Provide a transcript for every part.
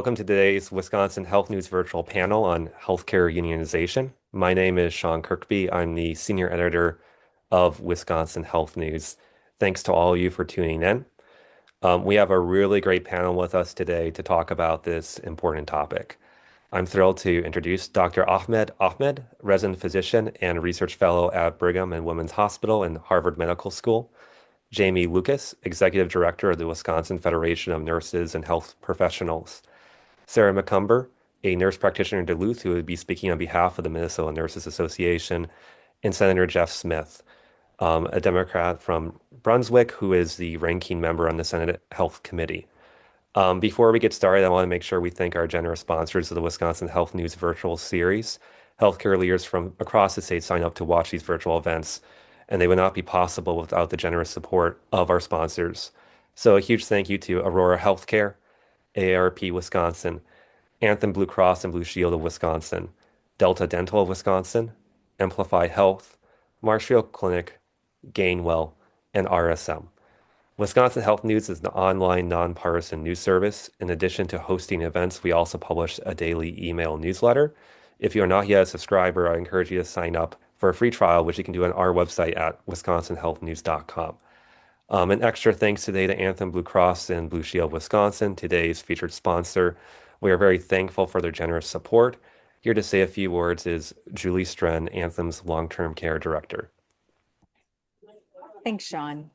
Welcome to today's Wisconsin Health News virtual panel on healthcare unionization. My name is Sean Kirkby. I'm the senior editor of Wisconsin Health News. Thanks to all of you for tuning in. We have a really great panel with us today to talk about this important topic. I'm thrilled to introduce Dr. Ahmed, resident physician and research fellow at Brigham and Women's Hospital and Harvard Medical School. Jamie Lucas, executive director of the Wisconsin Federation of Nurses and Health Professionals. Sara McCumber, a nurse practitioner in Duluth who would be speaking on behalf of the Minnesota Nurses Association, and Senator Jeff Smith, a Democrat from Brunswick who is the ranking member on the Senate Health Committee. Before we get started, I want to make sure we thank our generous sponsors of the Wisconsin Health News virtual series. Healthcare leaders from across the state sign up to watch these virtual events, and they would not be possible without the generous support of our sponsors. So a huge thank you to Aurora Healthcare, AARP Wisconsin, Anthem Blue Cross and Blue Shield of Wisconsin, Delta Dental of Wisconsin, Emplify Health, Marshfield Clinic, Gainwell, and RSM. Wisconsin Health News is an online nonpartisan news service. In addition to hosting events, we also publish a daily email newsletter. If you are not yet a subscriber, I encourage you to sign up for a free trial, which you can do on our website at wisconsinhealthnews.com. An extra thanks today to Anthem Blue Cross and Blue Shield Wisconsin, today's featured sponsor. We are very thankful for their generous support. Here to say a few words is Julie Stren, Anthem's long-term care director. Thanks, Sean.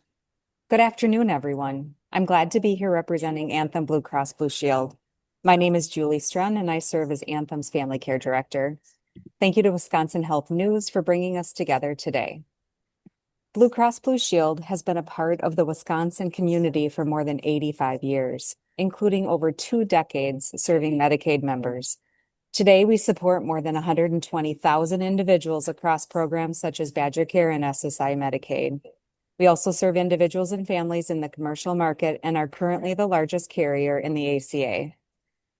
Good afternoon, everyone. I'm glad to be here representing Anthem Blue Cross Blue Shield. My name is Julie Strun, and I serve as Anthem's family care director. Thank you to Wisconsin Health News for bringing us together today. Blue Cross Blue Shield has been a part of the Wisconsin community for more than 85 years, including over 2 decades serving Medicaid members. Today, we support more than 120,000 individuals across programs such as Badger Care and SSI Medicaid. We also serve individuals and families in the commercial market and are currently the largest carrier in the ACA.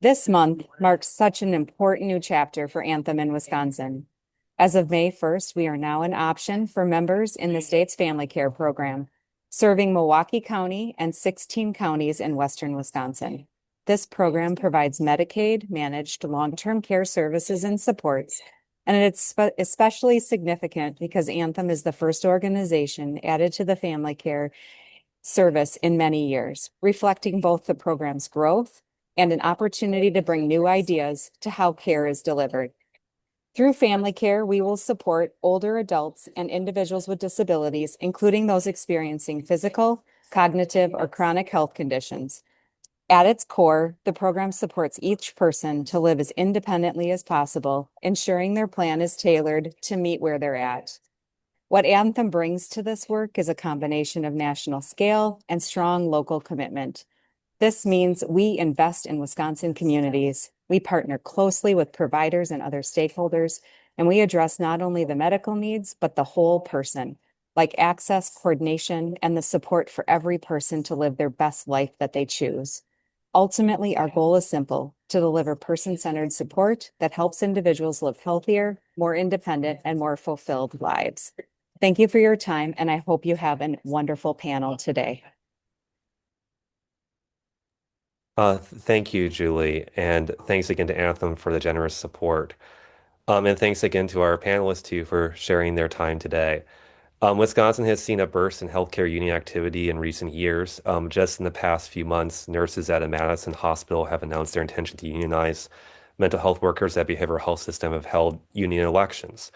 This month marks such an important new chapter for Anthem in Wisconsin. As of May 1st, we are now an option for members in the state's family care program, serving Milwaukee County and 16 counties in western Wisconsin. This program provides Medicaid-managed long-term care services and supports, and it's especially significant because Anthem is the first organization added to the family care service in many years, reflecting both the program's growth and an opportunity to bring new ideas to how care is delivered. Through family care, we will support older adults and individuals with disabilities, including those experiencing physical, cognitive, or chronic health conditions. At its core, the program supports each person to live as independently as possible, ensuring their plan is tailored to meet where they're at. What Anthem brings to this work is a combination of national scale and strong local commitment. This means we invest in Wisconsin communities. We partner closely with providers and other stakeholders, and we address not only the medical needs, but the whole person, like access, coordination, and the support for every person to live their best life that they choose. Ultimately, our goal is simple: to deliver person-centered support that helps individuals live healthier, more independent, and more fulfilled lives. Thank you for your time, and I hope you have a wonderful panel today. Thank you, Julie, and thanks again to Anthem for the generous support. And thanks again to our panelists too for sharing their time today. Wisconsin has seen a burst in healthcare union activity in recent years. Just in the past few months, nurses at a Madison hospital have announced their intention to unionize. Mental health workers at behavioral health system have held union elections.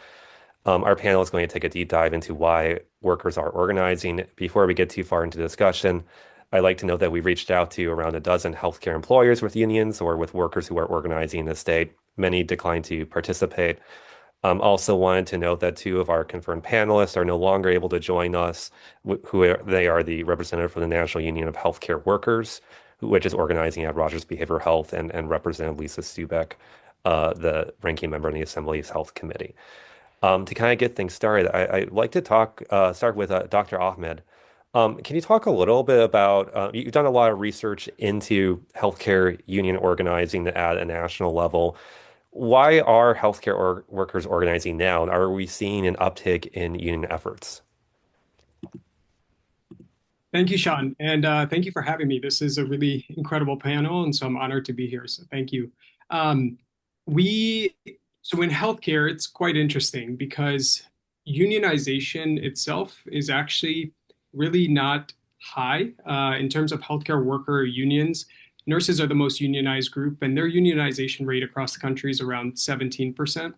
Our panel is going to take a deep dive into why workers are organizing. Before we get too far into the discussion, I'd like to note that we reached out to around a dozen healthcare employers with unions or with workers who are organizing in the state. Many declined to participate. Also wanted to note that 2 of our confirmed panelists are no longer able to join us. They are the representative for the National Union of Healthcare Workers, which is organizing at Rogers Behavioral Health, and Representative Lisa Stubeck, the ranking member in the Assembly's Health Committee. To kind of get things started, I'd like to start with Dr. Ahmed. Can you talk a little bit about, you've done a lot of research into healthcare union organizing at a national level. Why are healthcare workers organizing now, and are we seeing an uptick in union efforts? Thank you, Sean, and thank you for having me. This is a really incredible panel, and so I'm honored to be here. So thank you. Um, we so in healthcare, it's quite interesting because unionization itself is actually really not high in terms of healthcare worker unions. Nurses are the most unionized group, and their unionization rate across the country is around 17%.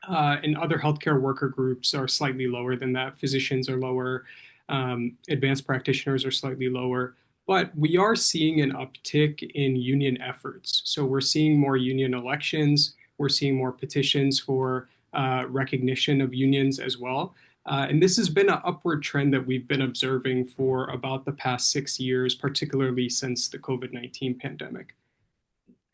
And other healthcare worker groups are slightly lower than that. Physicians are lower, advanced practitioners are slightly lower. But we are seeing an uptick in union efforts. So we're seeing more union elections. We're seeing more petitions for recognition of unions as well. And this has been an upward trend that we've been observing for about the past 6 years, particularly since the COVID-19 pandemic.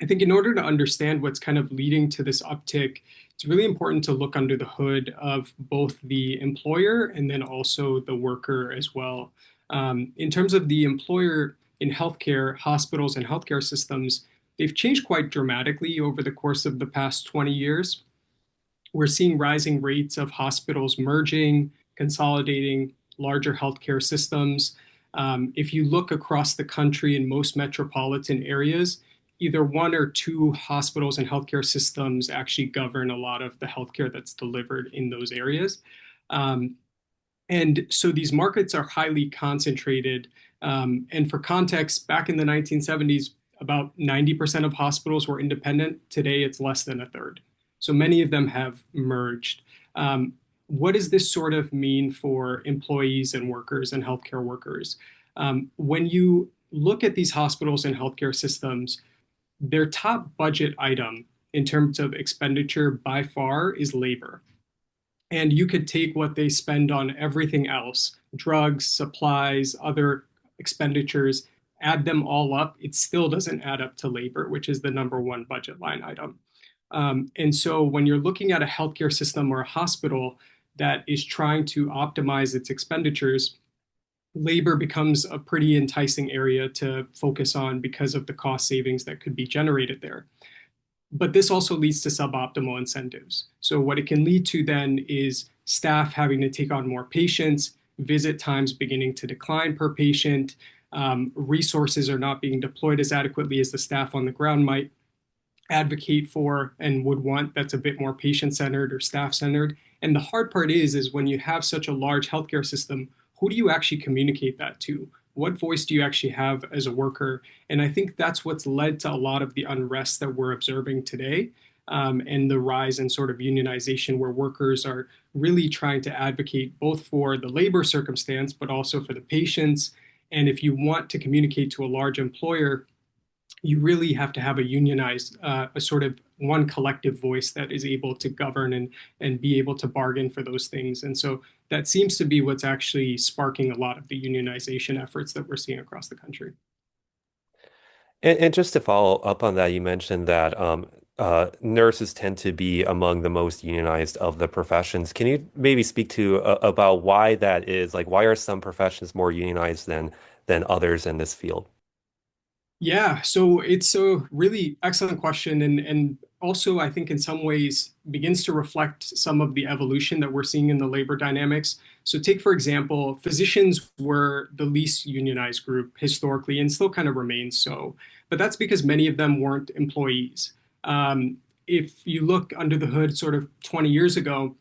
I think in order to understand what's kind of leading to this uptick, it's really important to look under the hood of both the employer and then also the worker as well. In terms of the employer in healthcare, hospitals and healthcare systems, they've changed quite dramatically over the course of the past 20 years. We're seeing rising rates of hospitals merging, consolidating larger healthcare systems. If you look across the country in most metropolitan areas, either one or two hospitals and healthcare systems actually govern a lot of the healthcare that's delivered in those areas. Um, and so these markets are highly concentrated. And for context, back in the 1970s, about 90% of hospitals were independent. Today, it's less than a third. So many of them have merged. Um, what does this sort of mean for employees and workers and healthcare workers? When you look at these hospitals and healthcare systems, their top budget item in terms of expenditure by far is labor. And you could take what they spend on everything else, drugs, supplies, other expenditures, add them all up, it still doesn't add up to labor, which is the number one budget line item. And so when you're looking at a healthcare system or a hospital that is trying to optimize its expenditures, labor becomes a pretty enticing area to focus on because of the cost savings that could be generated there. But this also leads to suboptimal incentives. So, what it can lead to then is staff having to take on more patients, visit times beginning to decline per patient, resources are not being deployed as adequately as the staff on the ground might advocate for and would want that's a bit more patient centered or staff centered. And the hard part is when you have such a large healthcare system, who do you actually communicate that to? What voice do you actually have as a worker? And I think that's what's led to a lot of the unrest that we're observing today, and the rise in sort of unionization, where workers are really trying to advocate both for the labor circumstance, but also for the patients. And if you want to communicate to a large employer, you really have to have a unionized, a sort of one collective voice that is able to govern and be able to bargain for those things. And so that seems to be what's actually sparking a lot of the unionization efforts that we're seeing across the country. And just to follow up on that, you mentioned that nurses tend to be among the most unionized of the professions. Can you maybe speak to about why that is? Like, why are some professions more unionized than others in this field? Yeah, so it's a really excellent question, and also I think in some ways begins to reflect some of the evolution that we're seeing in the labor dynamics. So take for example, physicians were the least unionized group historically and still kind of remains so, but that's because many of them weren't employees. If you look under the hood sort of 20 years ago,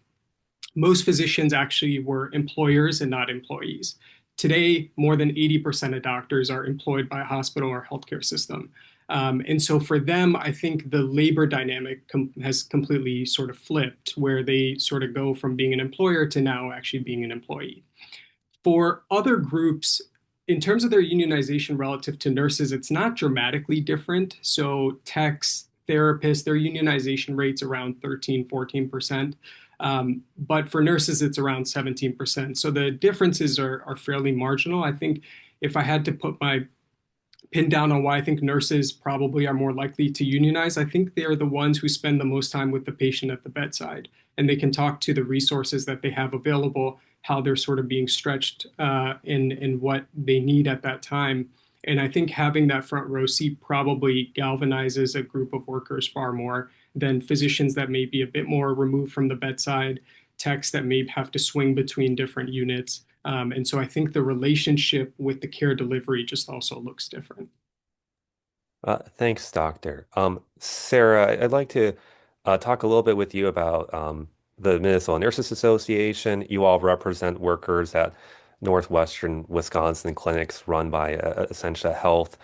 most physicians actually were employers and not employees. Today, more than 80% of doctors are employed by a hospital or healthcare system. And so for them, I think the labor dynamic has completely sort of flipped, where they sort of go from being an employer to now actually being an employee. For other groups, in terms of their unionization relative to nurses, it's not dramatically different. So techs, therapists, their unionization rate's around 13, 14%. But for nurses, it's around 17%. So the differences are fairly marginal. I think if I had to put my pin down on why I think nurses probably are more likely to unionize, I think they're the ones who spend the most time with the patient at the bedside, and they can talk to the resources that they have available, how they're sort of being stretched, in what they need at that time. And I think having that front row seat probably galvanizes a group of workers far more than physicians that may be a bit more removed from the bedside, techs that may have to swing between different units. And so I think the relationship with the care delivery just also looks different. Thanks, Doctor. Sarah, I'd like to talk a little bit with you about the Minnesota Nurses Association. You all represent workers at Northwestern Wisconsin clinics run by Essentia Health.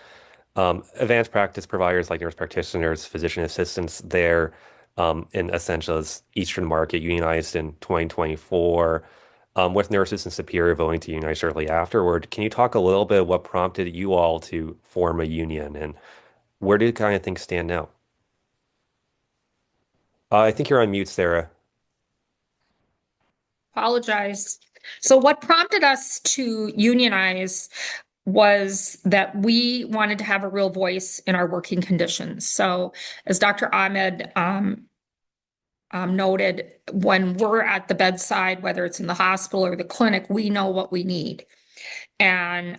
Advanced practice providers like nurse practitioners, physician assistants there in Essentia's Eastern market unionized in 2024, with nurses in Superior voting to unionize shortly afterward. Can you talk a little bit what prompted you all to form a union and where do kind of things stand now? I think you're on mute, Sarah. Apologize. So what prompted us to unionize was that we wanted to have a real voice in our working conditions. So as Dr. Ahmed noted, when we're at the bedside, whether it's in the hospital or the clinic, we know what we need. And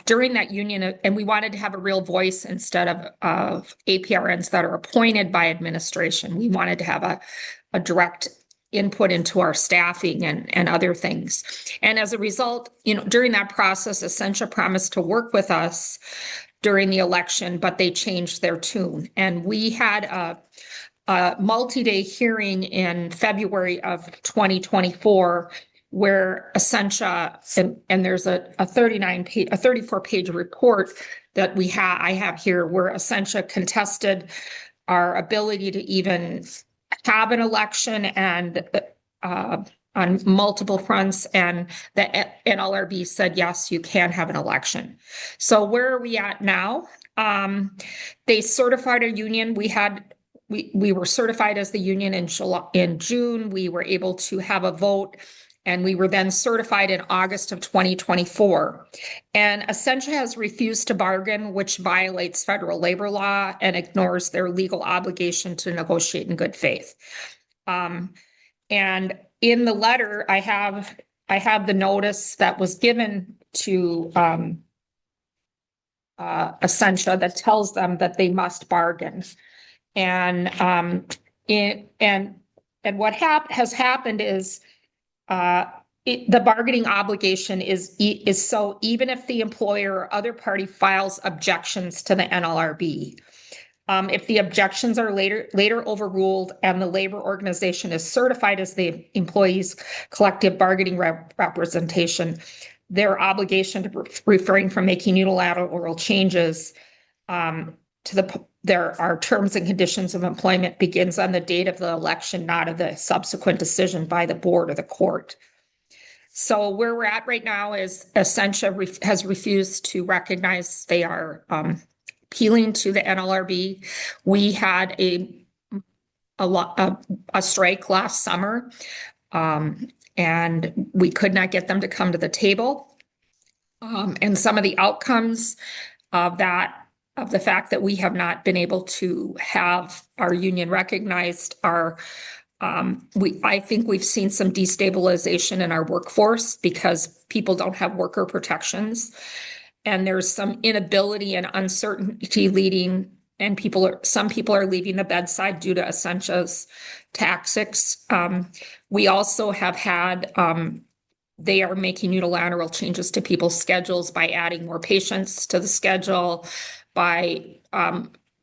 during that union, and we wanted to have a real voice instead of APRNs that are appointed by administration. We wanted to have a direct input into our staffing and other things. And as a result, during that process, Essentia promised to work with us during the election, but they changed their tune. And we had a multi-day hearing in February of 2024 where Essentia, and there's a 34-page report that I have here, where Essentia contested our ability to even have an election and on multiple fronts, and the NLRB said, yes, you can have an election. So where are we at now? They certified a union. We were certified as the union in June. We were able to have a vote, and we were then certified in August of 2024. And Essentia has refused to bargain, which violates federal labor law and ignores their legal obligation to negotiate in good faith. And in the letter, I have the notice that was given to Essentia that tells them that they must bargain. And what has happened is the bargaining obligation is so even if the employer or other party files objections to the NLRB, if the objections are later overruled and the labor organization is certified as the employee's collective bargaining representation, their obligation to refrain from making unilateral changes there are terms and conditions of employment begins on the date of the election, not of the subsequent decision by the board or the court. So where we're at right now is Essentia has refused to recognize they are appealing to the NLRB. We had a strike last summer, and we could not get them to come to the table. And some of the outcomes of the fact that we have not been able to have our union recognized I think we've seen some destabilization in our workforce because people don't have worker protections, and there's some inability and uncertainty leading, and some people are leaving the bedside due to Essentia's tactics. We also have had they are making unilateral changes to people's schedules by adding more patients to the schedule, by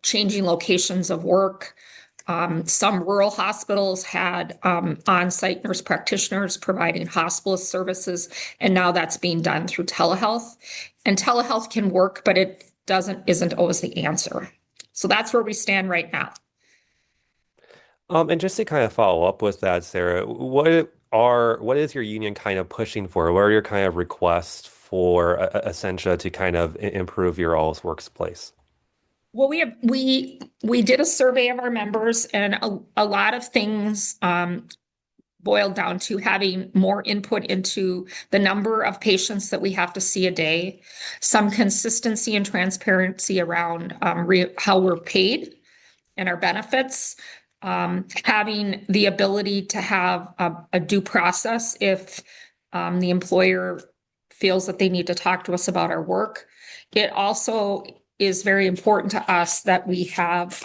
changing locations of work. Some rural hospitals had on-site nurse practitioners providing hospitalist services, and now that's being done through telehealth. And telehealth can work, but it isn't always the answer. So that's where we stand right now. And just to kind of follow up with that, Sarah, what is your union kind of pushing for? What are your kind of requests for Essentia to kind of improve your all's workplace? Well, we did a survey of our members, and a lot of things boiled down to having more input into the number of patients that we have to see a day, some consistency and transparency around how we're paid and our benefits, having the ability to have a due process if the employer feels that they need to talk to us about our work. It also is very important to us that we have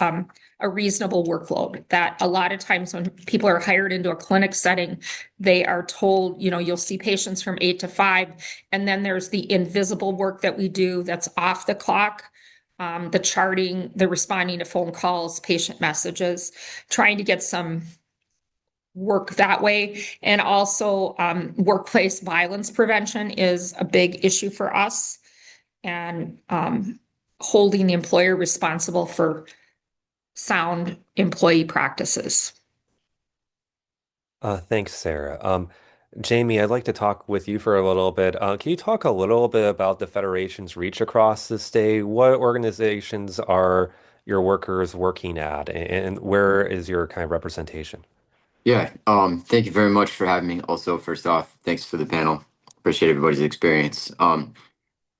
a reasonable workload. That a lot of times when people are hired into a clinic setting, they are told, you'll see patients from 8 to 5, and then there's the invisible work that we do that's off the clock. The charting, the responding to phone calls, patient messages, trying to get some work that way. And also workplace violence prevention is a big issue for us, and holding the employer responsible for sound employee practices. Thanks, Sarah. Jamie, I'd like to talk with you for a little bit. Can you talk a little bit about the Federation's reach across the state? What organizations are your workers working at, and where is your kind of representation? Yeah, thank you very much for having me. Also, first off, thanks for the panel. Appreciate everybody's experience.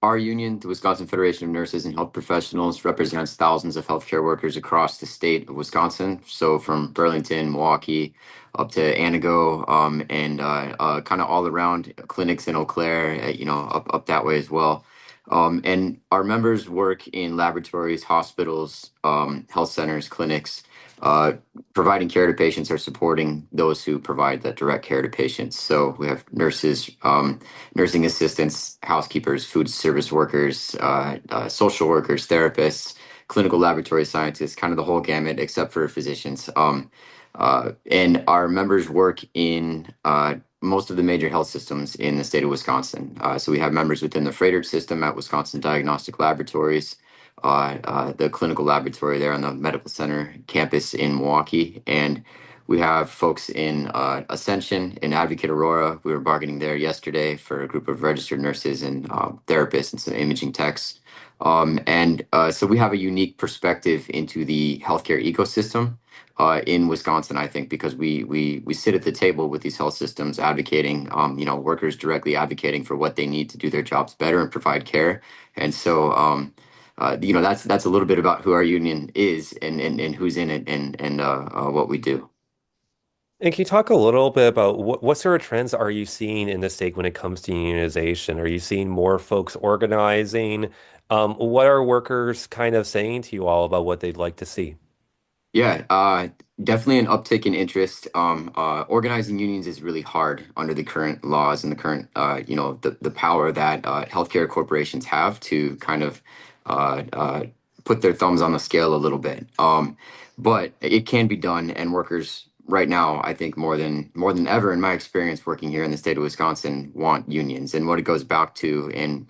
Our union, the Wisconsin Federation of Nurses and Health Professionals, represents thousands of healthcare workers across the state of Wisconsin. So from Burlington, Milwaukee, up to Anago, and kind of all around clinics in Eau Claire, up that way as well. And our members work in laboratories, hospitals, health centers, clinics, uh, providing care to patients or supporting those who provide that direct care to patients. So we have nurses, nursing assistants, housekeepers, food service workers, social workers, therapists, clinical laboratory scientists, kind of the whole gamut, except for physicians. And our members work in most of the major health systems in the state of Wisconsin. So we have members within the Freighter system at Wisconsin Diagnostic Laboratories, the clinical laboratory there on the medical center campus in Milwaukee, and we have folks in Ascension, in Advocate Aurora. We were bargaining there yesterday for a group of registered nurses and therapists and some imaging techs. So we have a unique perspective into the healthcare ecosystem in Wisconsin, I think, because we sit at the table with these health systems advocating, workers directly advocating for what they need to do their jobs better and provide care. And so, that's a little bit about who our union is and who's in it and what we do. And can you talk a little bit about what sort of trends are you seeing in the state when it comes to unionization? Are you seeing more folks organizing? What are workers kind of saying to you all about what they'd like to see? Yeah, definitely an uptick in interest. Organizing unions is really hard under the current laws and the current, the power that healthcare corporations have to kind of uh, uh, put their thumbs on the scale a little bit. But it can be done, and workers right now, I think more than ever, in my experience working here in the state of Wisconsin, want unions. And what it goes back to and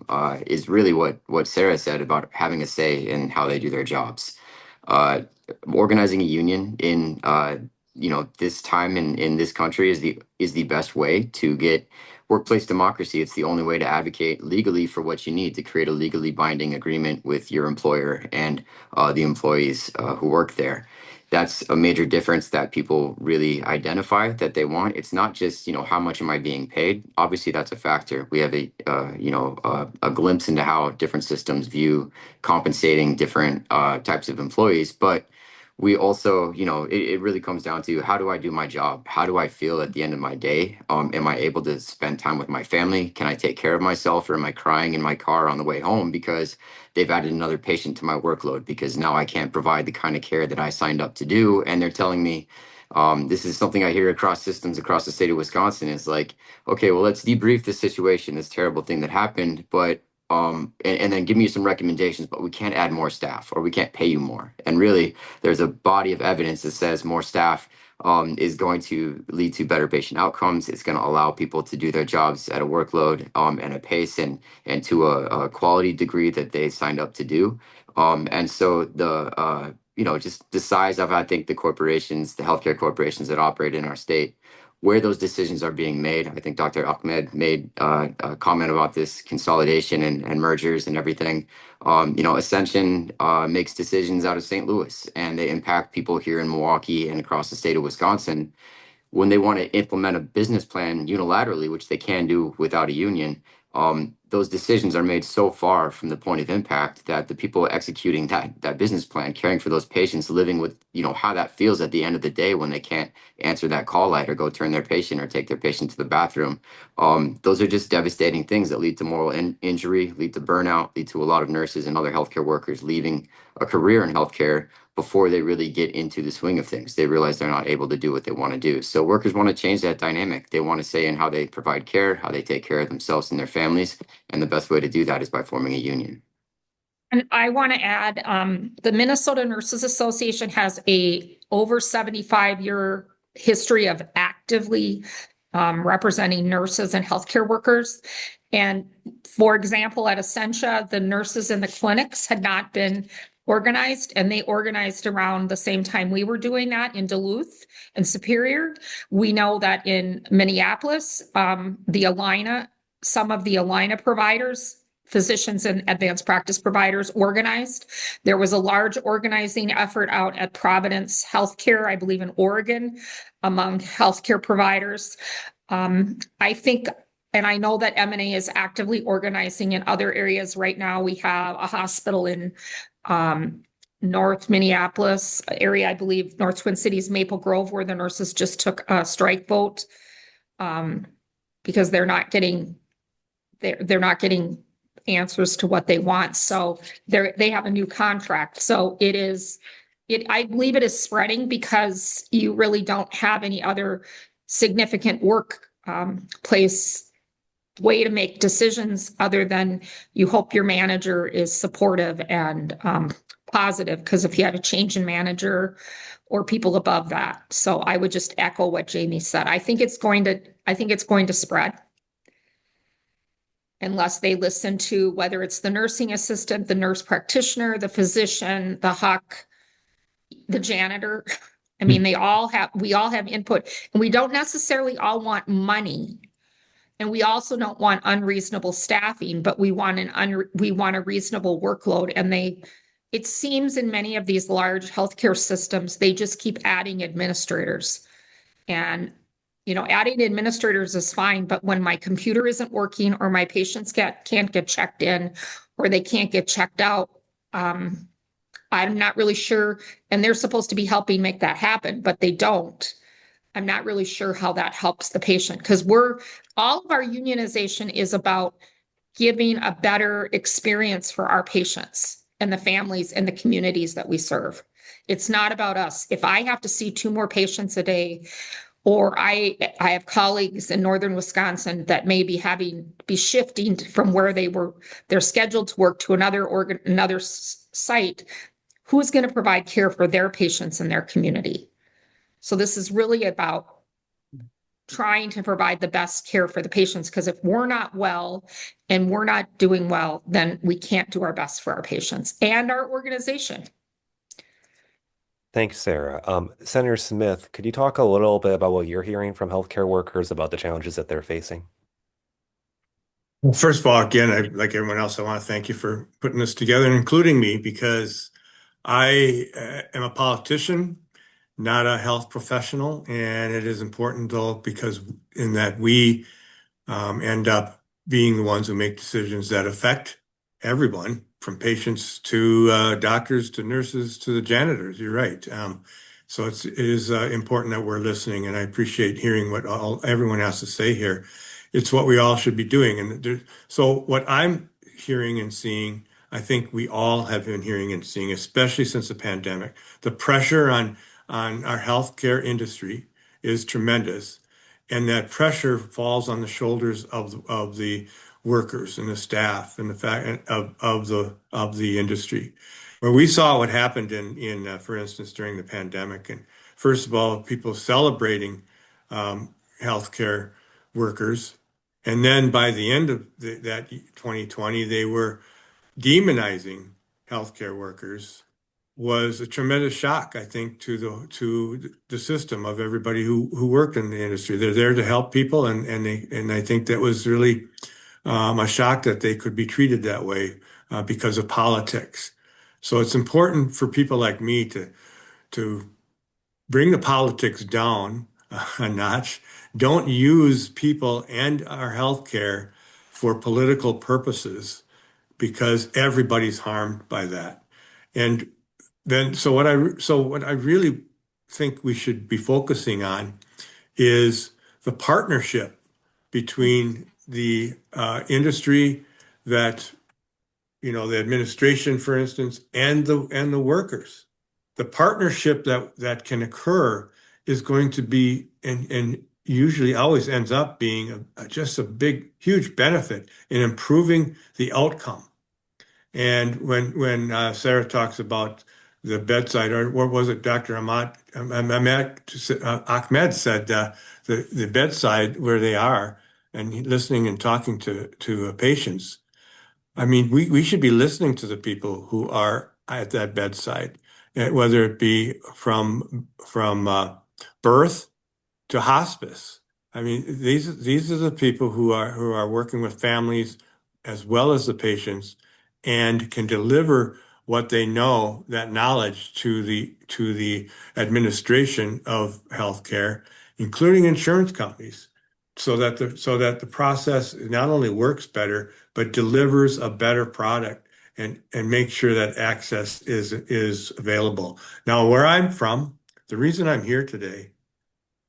is really what Sarah said about having a say in how they do their jobs. Uh, Organizing a union in this time in this country is the best way to get workplace democracy. It's the only way to advocate legally for what you need to create a legally binding agreement with your employer and the employees who work there. That's a major difference that people really identify that they want. It's not just, how much am I being paid? Obviously, that's a factor. We have a glimpse into how different systems view compensating different types of employees, but we also, it really comes down to how do I do my job? How do I feel at the end of my day? Am I able to spend time with my family? Can I take care of myself, or am I crying in my car on the way home because they've added another patient to my workload because now I can't provide the kind of care that I signed up to do? And they're telling me, this is something I hear across systems across the state of Wisconsin is like, okay, well, let's debrief the situation, this terrible thing that happened, but and then give me some recommendations, but we can't add more staff or we can't pay you more. And really, there's a body of evidence that says more staff is going to lead to better patient outcomes. It's going to allow people to do their jobs at a workload and a pace and to a quality degree that they signed up to do. And so just the size of, I think, the corporations, the healthcare corporations that operate in our state, where those decisions are being made. I think Dr. Ahmed made a comment about this consolidation and mergers and everything. Ascension makes decisions out of St. Louis, and they impact people here in Milwaukee and across the state of Wisconsin. When they want to implement a business plan unilaterally, which they can do without a union, those decisions are made so far from the point of impact that the people executing that business plan, caring for those patients, living with, how that feels at the end of the day when they can't answer that call light or go turn their patient or take their patient to the bathroom. Those are just devastating things that lead to moral injury, lead to burnout, lead to a lot of nurses and other healthcare workers leaving a career in healthcare before they really get into the swing of things. They realize they're not able to do what they want to do. So workers want to change that dynamic. They want to say in how they provide care, how they take care of themselves and their families. And the best way to do that is by forming a union. And I want to add, the Minnesota Nurses Association has a over 75-year history of actively representing nurses and healthcare workers. And for example, at Essentia, the nurses in the clinics had not been organized, and they organized around the same time we were doing that in Duluth and Superior. We know that in Minneapolis, some of the Alina providers, physicians and advanced practice providers organized. There was a large organizing effort out at Providence Healthcare, I believe in Oregon, among healthcare providers. I think, and I know that M&A is actively organizing in other areas right now. We have a hospital in North Minneapolis area, I believe North Twin Cities, Maple Grove, where the nurses just took a strike vote because they're not getting answers to what they want. So they have a new contract. So I believe it is spreading because you really don't have any other significant work place way to make decisions other than you hope your manager is supportive and positive, because if you have a change in manager or people above that. So I would just echo what Jamie said. I think it's going to spread unless they listen to whether it's the nursing assistant, the nurse practitioner, the physician, the HUC, the janitor. I mean, we all have input, and we don't necessarily all want money. And we also don't want unreasonable staffing, but we want a reasonable workload. And it seems in many of these large healthcare systems, they just keep adding administrators. And, adding administrators is fine, but when my computer isn't working or my patients can't get checked in or they can't get checked out, I'm not really sure. And they're supposed to be helping make that happen, but they don't. I'm not really sure how that helps the patient, because all of our unionization is about giving a better experience for our patients and the families and the communities that we serve. It's not about us. If I have to see 2 more patients a day, or I have colleagues in northern Wisconsin that may be shifting from where they're scheduled to work to another site, who's going to provide care for their patients in their community? So this is really about trying to provide the best care for the patients, because if we're not well and we're not doing well, then we can't do our best for our patients and our organization. Thanks, Sarah. Senator Smith, could you talk a little bit about what you're hearing from healthcare workers about the challenges that they're facing? Well, first of all, again, like everyone else, I want to thank you for putting this together and including me, because I am a politician, not a health professional, and it is important though, because in that we end up being the ones who make decisions that affect everyone, from patients to doctors to nurses to the janitors. You're right. So it is important that we're listening, and I appreciate hearing what everyone has to say here. It's what we all should be doing. And so what I'm hearing and seeing, I think we all have been hearing and seeing, especially since the pandemic, the pressure on our healthcare industry is tremendous. And that pressure falls on the shoulders of the workers and the staff and the fact of the industry. Where we saw what happened in for instance, during the pandemic, and first of all, people celebrating healthcare workers, and then by the end of that 2020, they were demonizing healthcare workers, was a tremendous shock, I think, to the system of everybody who worked in the industry. They're there to help people, and I think that was really a shock that they could be treated that way because of politics. So it's important for people like me to bring the politics down a notch. Don't use people and our healthcare for political purposes because everybody's harmed by that. And then, so what I really think we should be focusing on is the partnership between the industry that, the administration, for instance, and the workers. The partnership that can occur is going to be and usually always ends up being just a big, huge benefit in improving the outcome. And when Sarah talks about the bedside, or what was it, Dr. Ahmed said, the bedside where they are and listening and talking to patients. I mean, we should be listening to the people who are at that bedside, whether it be from birth to hospice. I mean, these are the people who are working with families as well as the patients and can deliver what they know, that knowledge to the administration of healthcare, including insurance companies, so that the process not only works better, but delivers a better product and make sure that access is available. Now, where I'm from, the reason I'm here today,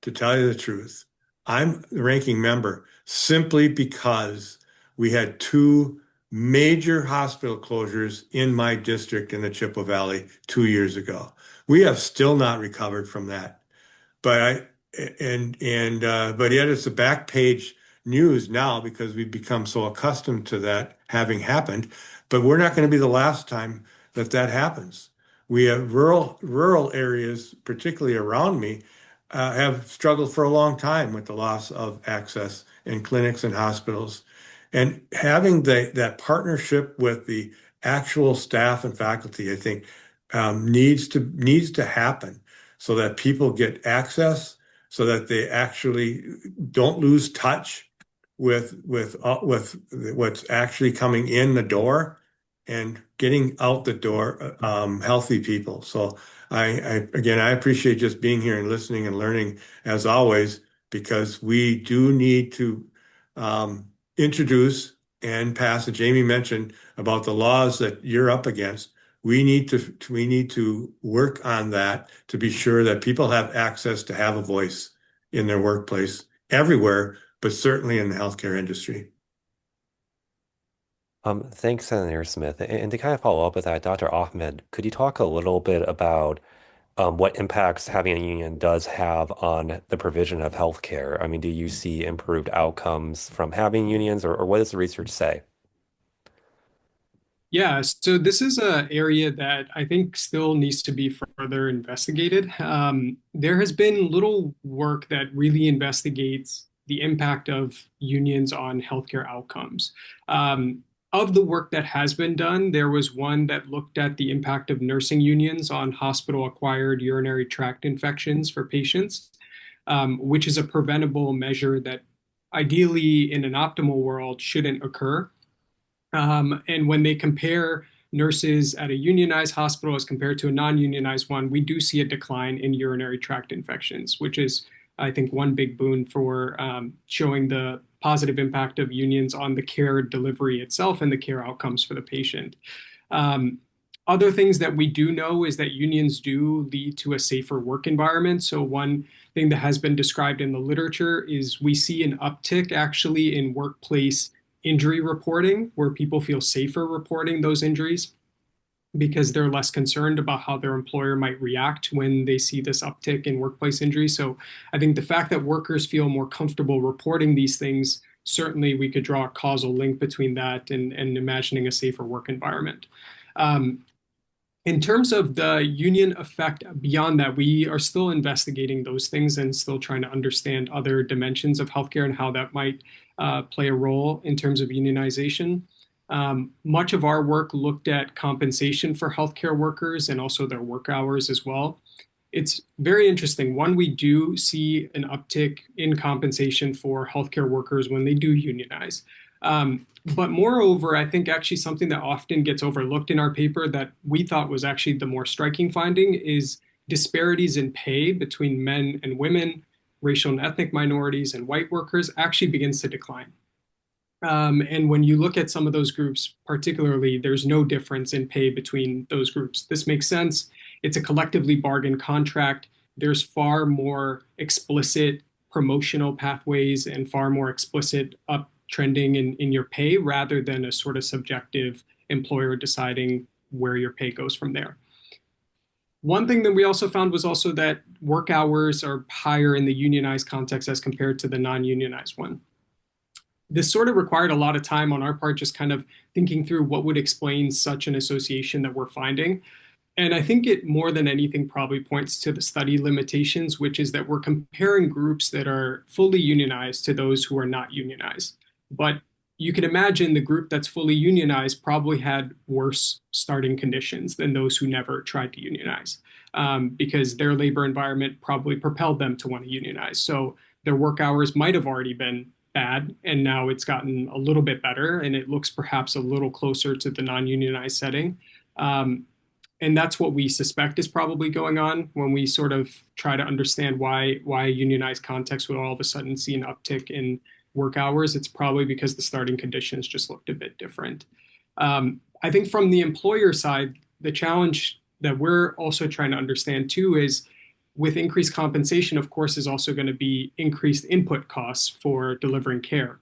to tell you the truth, I'm the ranking member simply because we had two major hospital closures in my district in the Chippewa Valley 2 years ago. We have still not recovered from that. But but yet it's a back page news now because we've become so accustomed to that having happened. But we're not going to be the last time that happens. We have rural areas, particularly around me, have struggled for a long time with the loss of access in clinics and hospitals. And having that partnership with the actual staff and faculty, I think, needs to happen so that people get access, so that they actually don't lose touch with what's actually coming in the door and getting out the door, healthy people. So again, I appreciate just being here and listening and learning as always, because we do need to introduce and pass, as Jamie mentioned about the laws that you're up against. We need to work on that to be sure that people have access to have a voice in their workplace everywhere, but certainly in the healthcare industry. Thanks, Senator Smith. And to kind of follow up with that, Dr. Ahmed, could you talk a little bit about what impacts having a union does have on the provision of healthcare? I mean, do you see improved outcomes from having unions, or what does the research say? Yeah, so this is an area that I think still needs to be further investigated. There has been little work that really investigates the impact of unions on healthcare outcomes. Of the work that has been done, there was one that looked at the impact of nursing unions on hospital-acquired urinary tract infections for patients, which is a preventable measure that ideally in an optimal world shouldn't occur. And when they compare nurses at a unionized hospital as compared to a non-unionized one, we do see a decline in urinary tract infections, which is, I think, one big boon for showing the positive impact of unions on the care delivery itself and the care outcomes for the patient. Other things that we do know is that unions do lead to a safer work environment. So one thing that has been described in the literature is we see an uptick actually in workplace injury reporting, where people feel safer reporting those injuries because they're less concerned about how their employer might react when they see this uptick in workplace injuries. So I think the fact that workers feel more comfortable reporting these things, certainly we could draw a causal link between that and imagining a safer work environment. In terms of the union effect beyond that, we are still investigating those things and still trying to understand other dimensions of healthcare and how that might play a role in terms of unionization. Much of our work looked at compensation for healthcare workers and also their work hours as well. It's very interesting. One, we do see an uptick in compensation for healthcare workers when they do unionize. But moreover, I think actually something that often gets overlooked in our paper that we thought was actually the more striking finding is disparities in pay between men and women, racial and ethnic minorities, and white workers actually begins to decline. And when you look at some of those groups, particularly, there's no difference in pay between those groups. This makes sense. It's a collectively bargained contract. There's far more explicit promotional pathways and far more explicit uptrending in your pay rather than a sort of subjective employer deciding where your pay goes from there. One thing that we also found was also that work hours are higher in the unionized context as compared to the non-unionized one. This sort of required a lot of time on our part, just kind of thinking through what would explain such an association that we're finding. And I think it more than anything probably points to the study limitations, which is that we're comparing groups that are fully unionized to those who are not unionized. But you can imagine the group that's fully unionized probably had worse starting conditions than those who never tried to unionize, because their labor environment probably propelled them to want to unionize. So their work hours might have already been bad, and now it's gotten a little bit better, and it looks perhaps a little closer to the non-unionized setting. And that's what we suspect is probably going on when we sort of try to understand why a unionized context would all of a sudden see an uptick in work hours. It's probably because the starting conditions just looked a bit different. I think from the employer side, the challenge that we're also trying to understand too is with increased compensation, of course, is also going to be increased input costs for delivering care.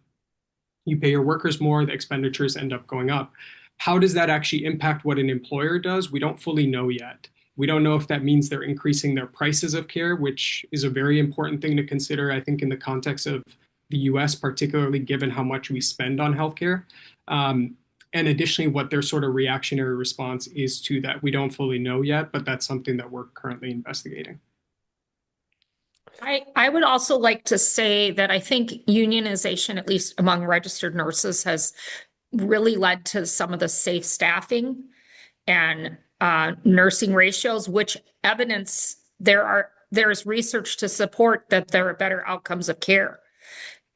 You pay your workers more, the expenditures end up going up. How does that actually impact what an employer does? We don't fully know yet. We don't know if that means they're increasing their prices of care, which is a very important thing to consider, I think, in the context of the US, particularly given how much we spend on healthcare. And additionally, what their sort of reactionary response is to that. We don't fully know yet, but that's something that we're currently investigating. I would also like to say that I think unionization, at least among registered nurses, has really led to some of the safe staffing and nursing ratios, which evidence there's research to support that there are better outcomes of care.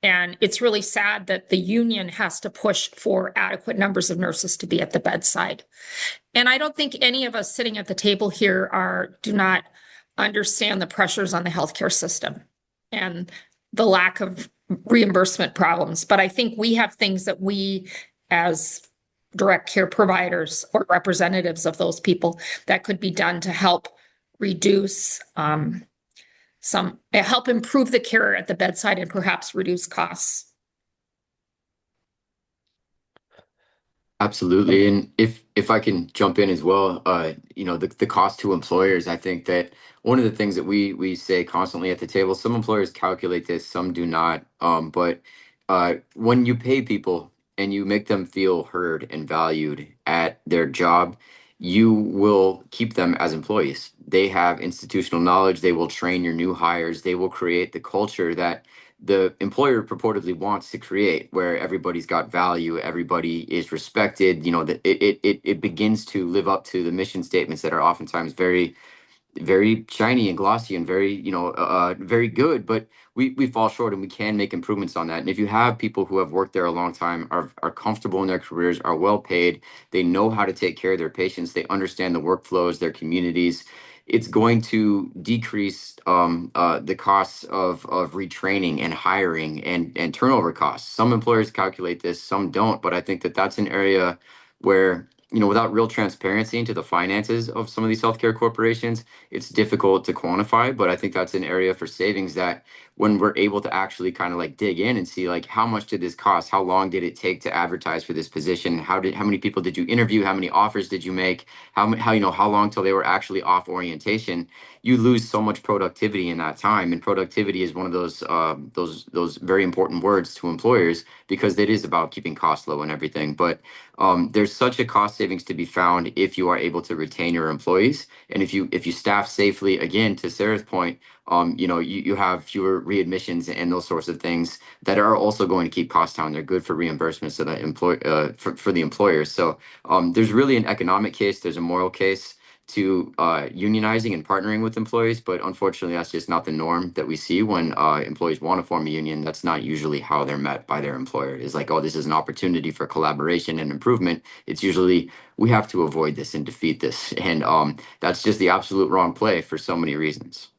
And it's really sad that the union has to push for adequate numbers of nurses to be at the bedside. And I don't think any of us sitting at the table here do not understand the pressures on the healthcare system and the lack of reimbursement problems. But I think we have things that we, as direct care providers or representatives of those people, that could be done to help reduce help improve the care at the bedside and perhaps reduce costs. Absolutely. And if I can jump in as well, the cost to employers, I think that one of the things that we say constantly at the table, some employers calculate this, some do not. But when you pay people and you make them feel heard and valued at their job, you will keep them as employees. They have institutional knowledge, they will train your new hires, they will create the culture that the employer purportedly wants to create, where everybody's got value, everybody is respected. That it begins to live up to the mission statements that are oftentimes very, very shiny and glossy and very, very good, but we fall short, and we can make improvements on that. And if you have people who have worked there a long time, are comfortable in their careers, are well paid, they know how to take care of their patients, they understand the workflows, their communities, it's going to decrease the costs of retraining and hiring and turnover costs. Some employers calculate this, some don't, but I think that that's an area where, without real transparency into the finances of some of these healthcare corporations, it's difficult to quantify. But I think that's an area for savings that when we're able to actually kind of like dig in and see like how much did this cost, how long did it take to advertise for this position, how many people did you interview, how many offers did you make, how long till they were actually off orientation, you lose so much productivity in that time. And productivity is one of those very important words to employers, because it is about keeping costs low and everything. But there's such a cost savings to be found if you are able to retain your employees, and if you staff safely. Again, to Sarah's point, you have fewer readmissions and those sorts of things that are also going to keep costs down. They're good for reimbursements so that for the employers. So there's really an economic case, there's a moral case to unionizing and partnering with employees, but unfortunately that's just not the norm that we see when employees want to form a union. That's not usually how they're met by their employer. It's like, oh, this is an opportunity for collaboration and improvement. It's usually, we have to avoid this and defeat this, and that's just the absolute wrong play for so many reasons.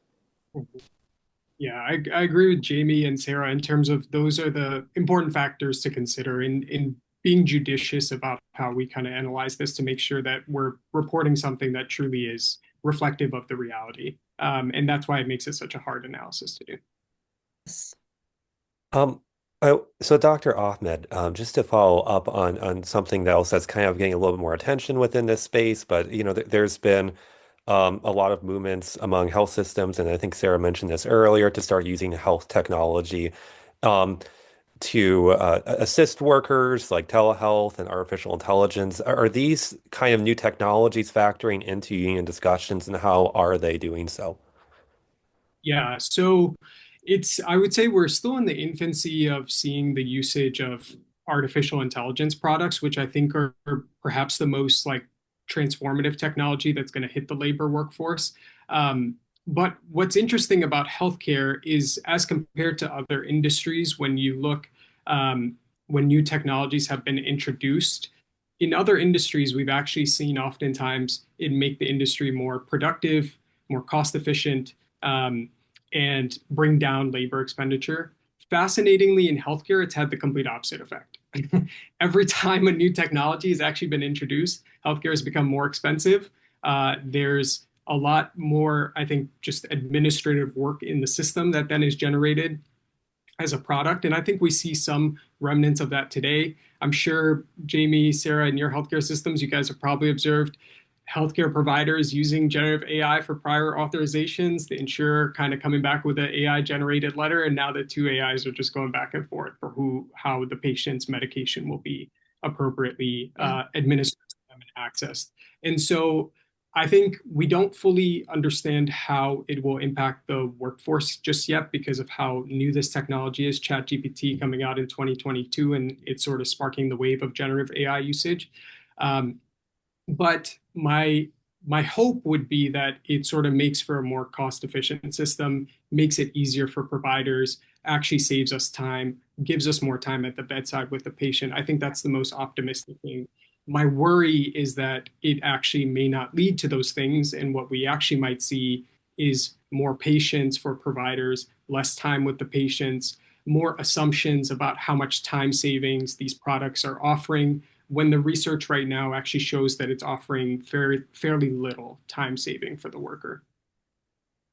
Yeah, I agree with Jamie and Sarah in terms of those are the important factors to consider in being judicious about how we kind of analyze this to make sure that we're reporting something that truly is reflective of the reality. And that's why it makes it such a hard analysis to do. Um, so Dr. Ahmed, just to follow up on something else that's kind of getting a little bit more attention within this space, but there's been a lot of movements among health systems, and I think Sarah mentioned this earlier, to start using health technology um, to assist workers like telehealth and artificial intelligence. Are these kind of new technologies factoring into union discussions, and how are they doing so? Yeah, so I would say we're still in the infancy of seeing the usage of artificial intelligence products, which I think are perhaps the most like transformative technology that's going to hit the labor workforce. But what's interesting about healthcare is, as compared to other industries, when you look when new technologies have been introduced, in other industries, we've actually seen oftentimes it make the industry more productive, more cost efficient. And bring down labor expenditure. Fascinatingly, in healthcare, it's had the complete opposite effect. Every time a new technology has actually been introduced, healthcare has become more expensive. There's a lot more, I think, just administrative work in the system that then is generated as a product. And I think we see some remnants of that today. I'm sure, Jamie, Sarah, in your healthcare systems, you guys have probably observed healthcare providers using generative AI for prior authorizations, the insurer kind of coming back with an AI generated letter, and now the two AIs are just going back and forth for how the patient's medication will be appropriately administered to them and accessed. And so I think we don't fully understand how it will impact the workforce just yet because of how new this technology is. ChatGPT coming out in 2022, and it's sort of sparking the wave of generative AI usage. But my hope would be that it sort of makes for a more cost efficient system, makes it easier for providers, actually saves us time, gives us more time at the bedside with the patient. I think that's the most optimistic thing. My worry is that it actually may not lead to those things. And what we actually might see is more patients for providers, less time with the patients, more assumptions about how much time savings these products are offering when the research right now actually shows that it's offering fairly little time saving for the worker.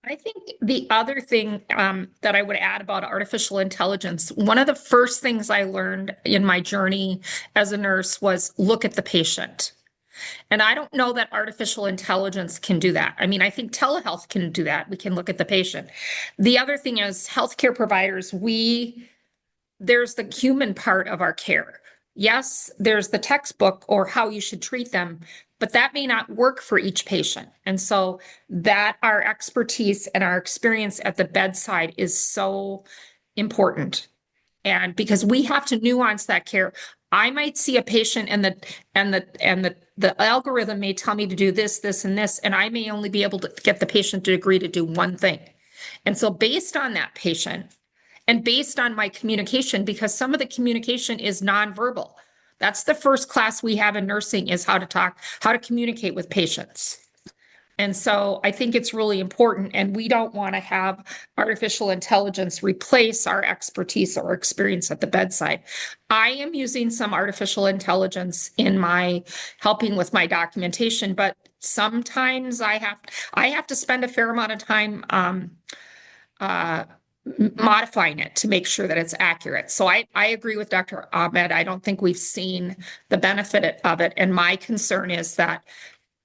I think the other thing that I would add about artificial intelligence, one of the first things I learned in my journey as a nurse was look at the patient. And I don't know that artificial intelligence can do that. I mean, I think telehealth can do that. We can look at the patient. The other thing is healthcare providers, there's the human part of our care. Yes, there's the textbook or how you should treat them, but that may not work for each patient. And so that our expertise and our experience at the bedside is so important. And because we have to nuance that care. I might see a patient and the algorithm may tell me to do this, this, and this, and I may only be able to get the patient to agree to do one thing. And so based on that patient, and based on my communication, because some of the communication is nonverbal. That's the first class we have in nursing is how to communicate with patients. And so I think it's really important, and we don't want to have artificial intelligence replace our expertise or experience at the bedside. I am using some artificial intelligence in my helping with my documentation, but sometimes I have to spend a fair amount of time modifying it to make sure that it's accurate. So I agree with Dr. Ahmed. I don't think we've seen the benefit of it. And my concern is that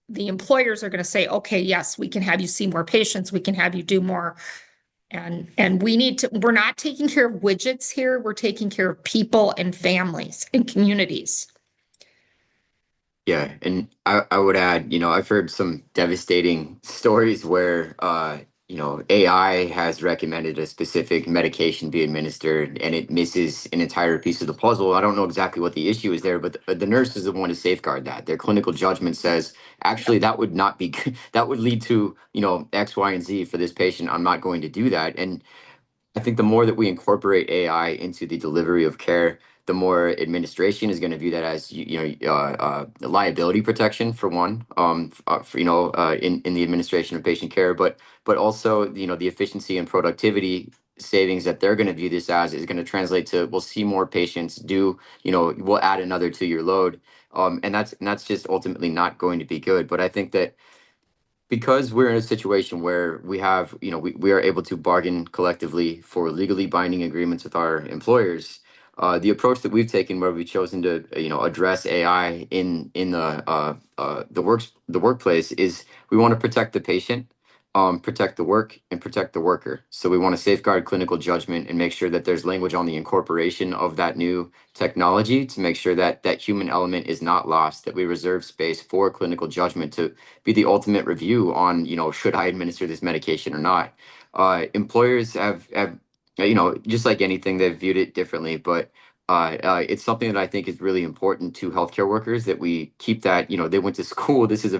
the employers are going to say, okay, yes, we can have you see more patients. We can have you do more. And we're not taking care of widgets here. We're taking care of people and families and communities. Yeah, and I would add, I've heard some devastating stories where, AI has recommended a specific medication be administered and it misses an entire piece of the puzzle. I don't know exactly what the issue is there, but the nurse is the one to safeguard that. Their clinical judgment says, actually, that would not be, that would lead to, X, Y, and Z for this patient. I'm not going to do that. And I think the more that we incorporate AI into the delivery of care, the more administration is going to view that as liability protection for one, in the administration of patient care, but also the efficiency and productivity savings that they're going to view this as is going to translate to we'll see more patients we'll add another to your load, and that's just ultimately not going to be good. But I think that because we're in a situation where we have, we are able to bargain collectively for legally binding agreements with our employers, the approach that we've taken, where we've chosen to, address AI in the workplace, is we want to protect the patient, protect the work, and protect the worker. So we want to safeguard clinical judgment and make sure that there's language on the incorporation of that new technology to make sure that that human element is not lost, that we reserve space for clinical judgment to be the ultimate review on, should I administer this medication or not. Employers have just like anything, they've viewed it differently, but it's something that I think is really important to healthcare workers, that we keep that, they went to school. This is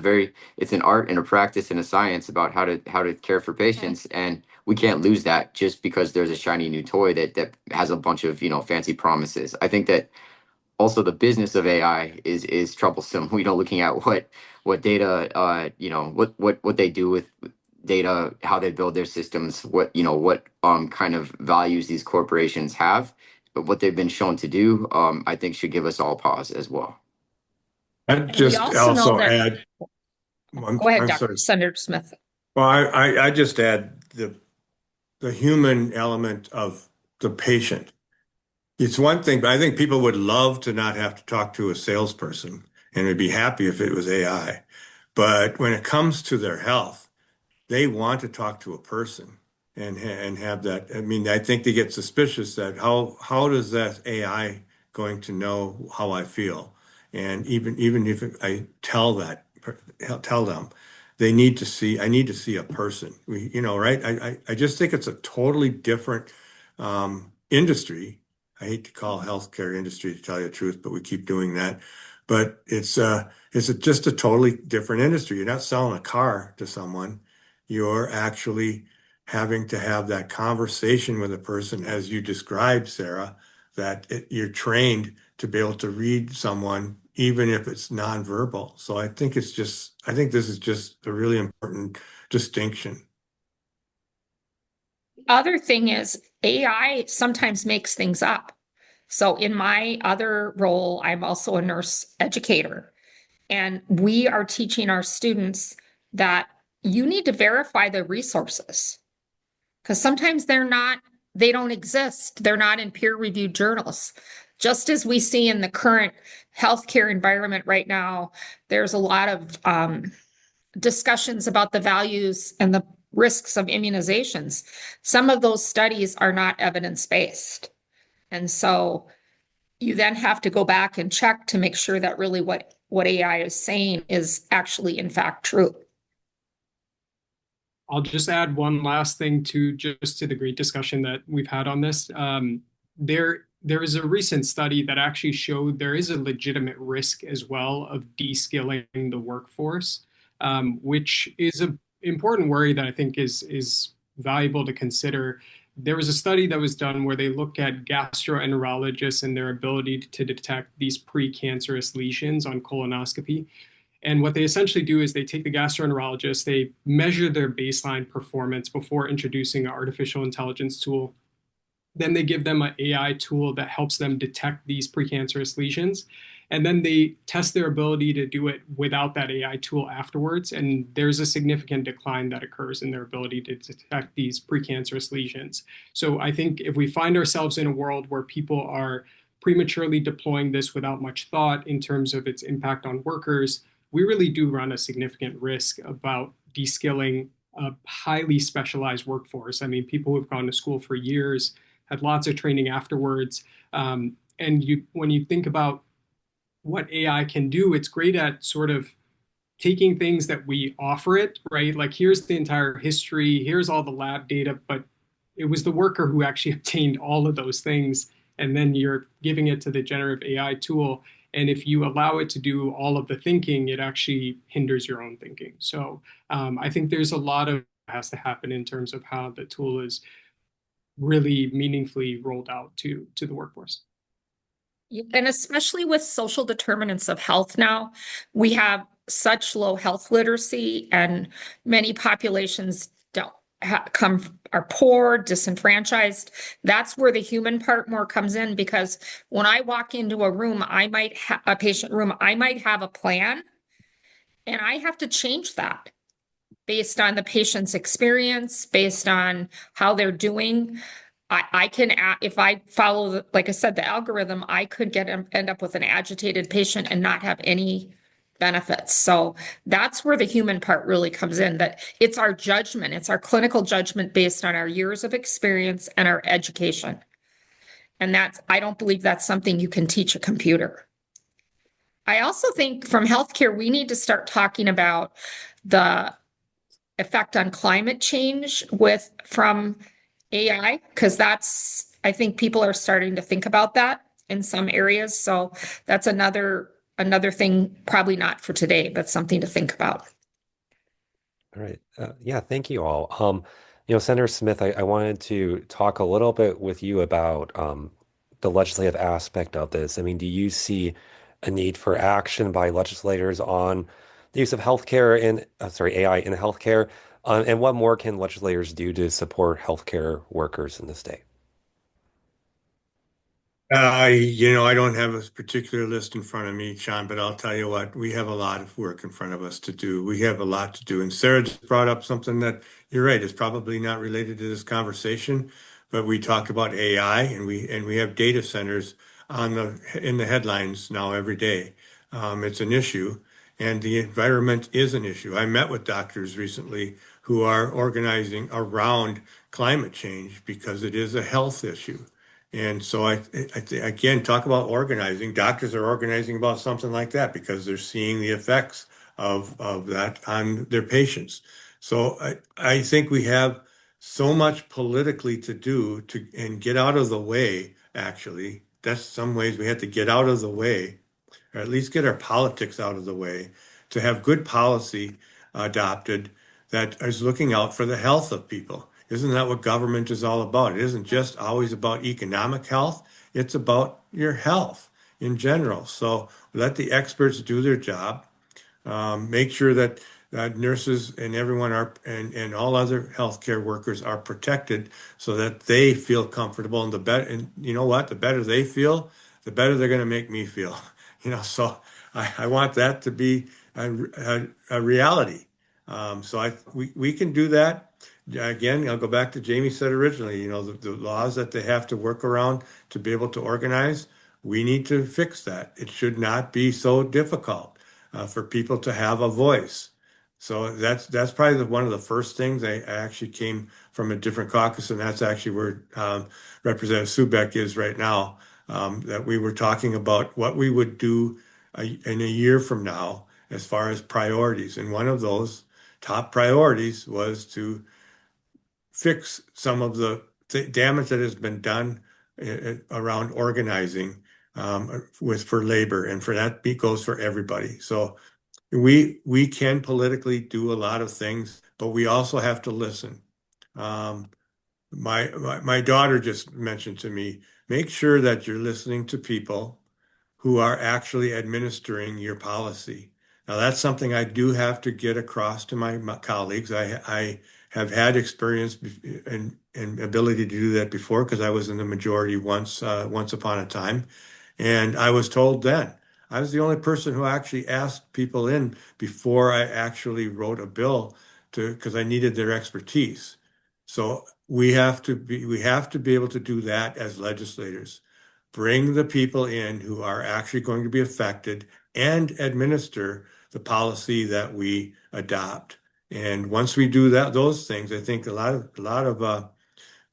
it's an art and a practice and a science about how to care for patients. And we can't lose that just because there's a shiny new toy that has a bunch of, fancy promises. I think that also the business of AI is troublesome. Looking at what data, what they do with data, how they build their systems, what kind of values these corporations have, but what they've been shown to do, I think should give us all pause as well. I'd And we just also know also that. add, Go ahead, I'm Dr. sorry. Senator Smith. Well, I just add the human element of the patient. It's one thing, but I think people would love to not have to talk to a salesperson and would be happy if it was AI. But when it comes to their health, they want to talk to a person and have that. I mean, I think they get suspicious that how does that AI going to know how I feel? And even if I tell them, they need to see, I need to see a person. Right? I just think it's a totally different industry. I hate to call healthcare industry, to tell you the truth, but we keep doing that. But it's just a totally different industry. You're not selling a car to someone. You're actually having to have that conversation with a person, as you described, Sarah, that you're trained to be able to read someone, even if it's nonverbal. So I think this is just a really important distinction. Other thing is AI sometimes makes things up. So in my other role, I'm also a nurse educator, and we are teaching our students that you need to verify the resources, because sometimes they don't exist. They're not in peer-reviewed journals. Just as we see in the current healthcare environment right now, there's a lot of discussions about the values and the risks of immunizations. Some of those studies are not evidence-based. And so you then have to go back and check to make sure that really what AI is saying is actually, in fact, true. I'll just add one last thing to the great discussion that we've had on this. There is a recent study that actually showed there is a legitimate risk as well of de-skilling the workforce, which is an important worry that I think is valuable to consider. There was a study that was done where they looked at gastroenterologists and their ability to detect these precancerous lesions on colonoscopy. And what they essentially do is they take the gastroenterologist, they measure their baseline performance before introducing an artificial intelligence tool. Then they give them an AI tool that helps them detect these precancerous lesions. And then they test their ability to do it without that AI tool afterwards. And there's a significant decline that occurs in their ability to detect these precancerous lesions. So I think if we find ourselves in a world where people are prematurely deploying this without much thought in terms of its impact on workers, we really do run a significant risk about de-skilling a highly specialized workforce. I mean, people who've gone to school for years, had lots of training afterwards. And when you think about what AI can do, it's great at sort of taking things that we offer it, right? Like, here's the entire history, here's all the lab data, but it was the worker who actually obtained all of those things. And then you're giving it to the generative AI tool. And if you allow it to do all of the thinking, it actually hinders your own thinking. So I think there's a lot of has to happen in terms of how the tool is really meaningfully rolled out to the workforce. And especially with social determinants of health now, we have such low health literacy, and many populations don't are poor, disenfranchised. That's where the human part more comes in, because when I walk into a room, I might have a patient room, I might have a plan, and I have to change that based on the patient's experience, based on how they're doing. I can, if I follow, like I said, the algorithm, I could end up with an agitated patient and not have any benefits. So that's where the human part really comes in, that it's our judgment, it's our clinical judgment based on our years of experience and our education. And I don't believe that's something you can teach a computer. I also think from healthcare, we need to start talking about the effect on climate change from AI, because I think people are starting to think about that in some areas. So that's another thing, probably not for today, but something to think about. All right. Yeah, thank you all. Senator Smith, I wanted to talk a little bit with you about the legislative aspect of this. I mean, do you see a need for action by legislators on the use of healthcare AI in healthcare? And what more can legislators do to support healthcare workers in the state? I don't have a particular list in front of me, Sean, but I'll tell you what, we have a lot of work in front of us to do. We have a lot to do. And Sarah just brought up something that you're right, is probably not related to this conversation, but we talk about AI, and we have data centers in the headlines now every day. It's an issue, and the environment is an issue. I met with doctors recently who are organizing around climate change because it is a health issue. And so again, talk about organizing. Doctors are organizing about something like that because they're seeing the effects of that on their patients. So I think we have so much politically to do and get out of the way, actually. That's some ways we have to get out of the way, or at least get our politics out of the way, to have good policy adopted that is looking out for the health of people. Isn't that what government is all about? It isn't just always about economic health, it's about your health in general. So let the experts do their job. Make sure that nurses and everyone and all other healthcare workers are protected so that they feel comfortable. And and you know what? The better they feel, the better they're going to make me feel. So I want that to be a reality. So we can do that. Again, I'll go back to Jamie said originally, the laws that they have to work around to be able to organize, we need to fix that. It should not be so difficult for people to have a voice. So that's probably one of the first things. I actually came from a different caucus, and that's actually where Representative Subek is right now. That we were talking about what we would do in a year from now as far as priorities. And one of those top priorities was to fix some of the damage that has been done around organizing for labor, and for that goes for everybody. So we can politically do a lot of things, but we also have to listen. My daughter just mentioned to me, make sure that you're listening to people who are actually administering your policy. Now, that's something I do have to get across to my colleagues. I have had experience and ability to do that before because I was in the majority once upon a time. And I was told then, I was the only person who actually asked people in before I actually wrote a bill because I needed their expertise. So we have to be able to do that as legislators. Bring the people in who are actually going to be affected and administer the policy that we adopt. And once we do those things, I think a lot of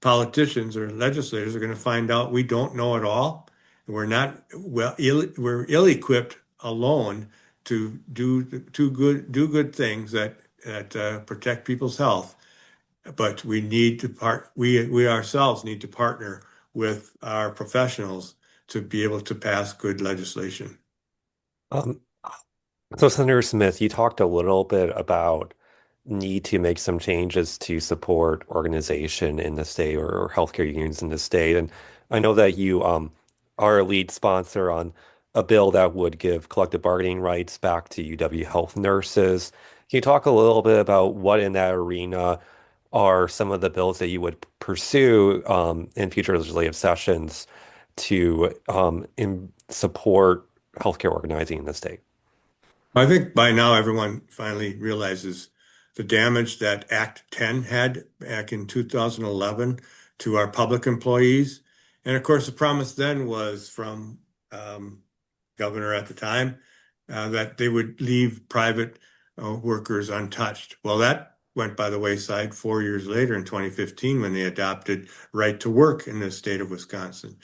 politicians or legislators are going to find out we don't know it all. We're not we're ill-equipped alone to do good things that protect people's health. But we ourselves need to partner with our professionals to be able to pass good legislation. Um, so, Senator Smith, you talked a little bit about need to make some changes to support organization in the state or healthcare unions in the state. And I know that you our lead sponsor on a bill that would give collective bargaining rights back to UW Health nurses. Can you talk a little bit about what in that arena are some of the bills that you would pursue in future legislative sessions to support healthcare organizing in the state? I think by now everyone finally realizes the damage that Act 10 had back in 2011 to our public employees. And of course, the promise then was from governor at the time that they would leave private workers untouched. Well, that went by the wayside 4 years later in 2015 when they adopted right to work in the state of Wisconsin.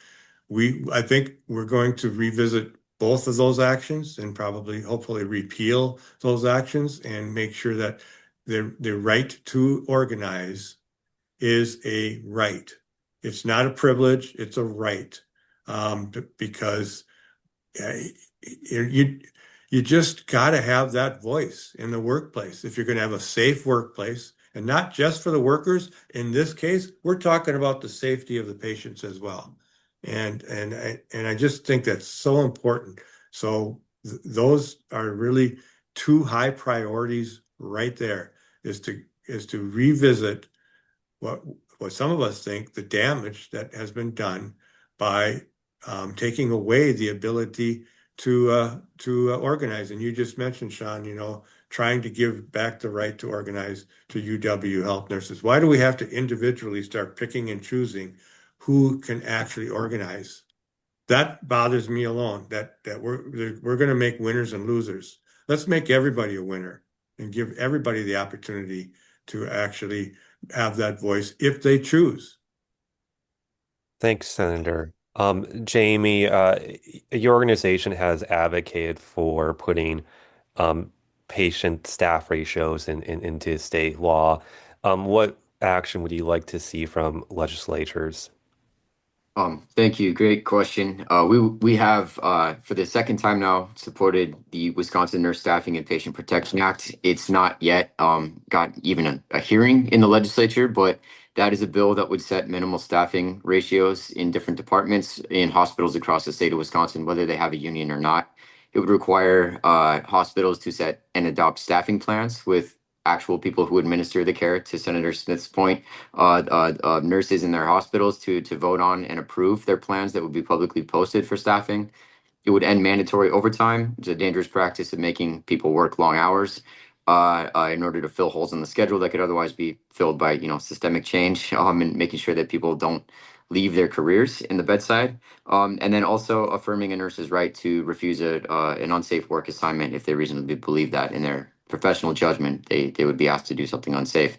I think we're going to revisit both of those actions and probably hopefully repeal those actions and make sure that the right to organize is a right. It's not a privilege, it's a right. Because you just got to have that voice in the workplace if you're going to have a safe workplace, and not just for the workers. In this case, we're talking about the safety of the patients as well. And I just think that's so important. So those are really two high priorities right there, is to revisit what some of us think the damage that has been done by taking away the ability to organize. And you just mentioned, Sean, trying to give back the right to organize to UW Health nurses. Why do we have to individually start picking and choosing who can actually organize? That bothers me alone, that we're going to make winners and losers. Let's make everybody a winner and give everybody the opportunity to actually have that voice if they choose. Thanks, Senator. Jamie, your organization has advocated for putting um, patient staff ratios into state law. What action would you like to see from legislatures? Thank you. Great question. We have for the second time now supported the Wisconsin Nurse Staffing and Patient Protection Act. It's not yet got even a hearing in the legislature, but that is a bill that would set minimal staffing ratios in different departments in hospitals across the state of Wisconsin, whether they have a union or not. It would require hospitals to set and adopt staffing plans with actual people who administer the care, to Senator Smith's point, nurses in their hospitals to vote on and approve their plans that would be publicly posted for staffing. It would end mandatory overtime, which is a dangerous practice of making people work long hours in order to fill holes in the schedule that could otherwise be filled by systemic change, and making sure that people don't leave their careers in the bedside, and then also affirming a nurse's right to refuse an unsafe work assignment if they reasonably believe that in their professional judgment they would be asked to do something unsafe.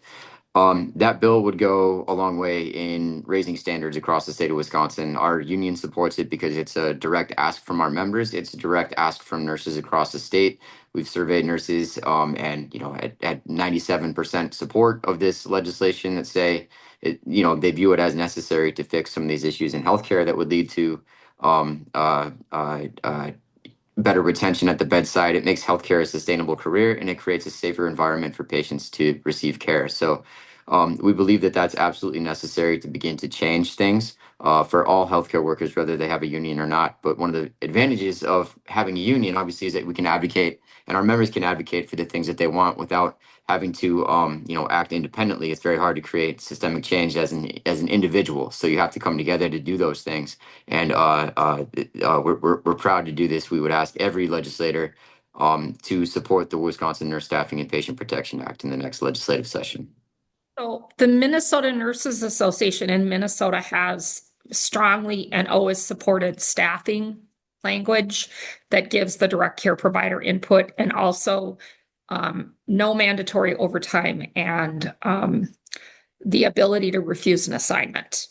That bill would go a long way in raising standards across the state of Wisconsin. Our union supports it because it's a direct ask from our members. It's a direct ask from nurses across the state. We've surveyed nurses, and at 97% support of this legislation that say they view it as necessary to fix some of these issues in healthcare that would lead to um, uh, uh, uh, better retention at the bedside. It makes healthcare a sustainable career, and it creates a safer environment for patients to receive care. So we believe that that's absolutely necessary to begin to change things for all healthcare workers, whether they have a union or not. But one of the advantages of having a union, obviously, is that we can advocate and our members can advocate for the things that they want without having to act independently. It's very hard to create systemic change as an individual. So you have to come together to do those things. And we're proud to do this. We would ask every legislator to support the Wisconsin Nurse Staffing and Patient Protection Act in the next legislative session. So the Minnesota Nurses Association in Minnesota has strongly and always supported staffing language that gives the direct care provider input, and also no mandatory overtime, and the ability to refuse an assignment.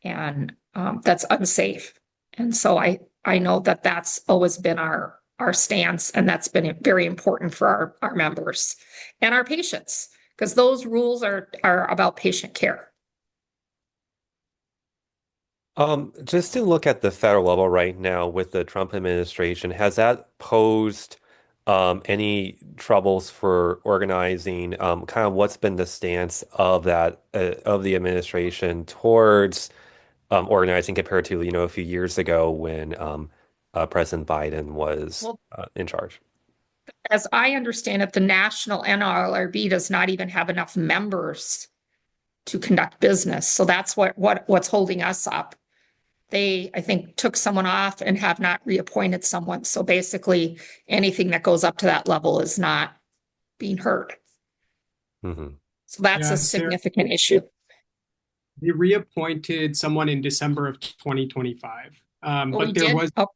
And that's unsafe. And so I know that that's always been our stance, and that's been very important for our members and our patients, because those rules are about patient care. Just to look at the federal level right now with the Trump administration, has that posed any troubles for organizing? Kind of what's been the stance of the administration towards organizing compared to, a few years ago when President Biden was Well, in charge? as I understand it, the national NLRB does not even have enough members to conduct business. So that's what's holding us up. They, I think, took someone off and have not reappointed someone. So basically, anything that goes up to that level is not being heard. Hmm. So that's a Yeah, Sarah, significant issue. they reappointed someone in December of 2025. Oh, But we there did? was, Oh,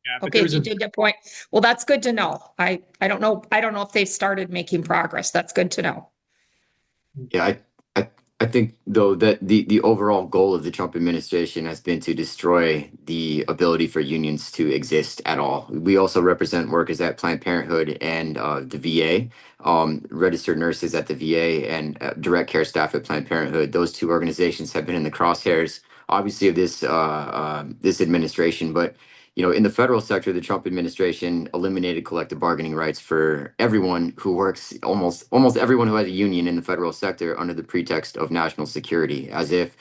yeah, but there okay, was you a did get point. Well, that's good to know. I don't know. I don't know if they've started making progress. That's good to know. Yeah, I I think though that the overall goal of the Trump administration has been to destroy the ability for unions to exist at all. We also represent workers at Planned Parenthood and the VA, registered nurses at the VA, and direct care staff at Planned Parenthood. Those two organizations have been in the crosshairs, obviously, of this administration, but in the federal sector, the Trump administration eliminated collective bargaining rights for everyone who works, almost everyone who has a union in the federal sector, under the pretext of national security, as if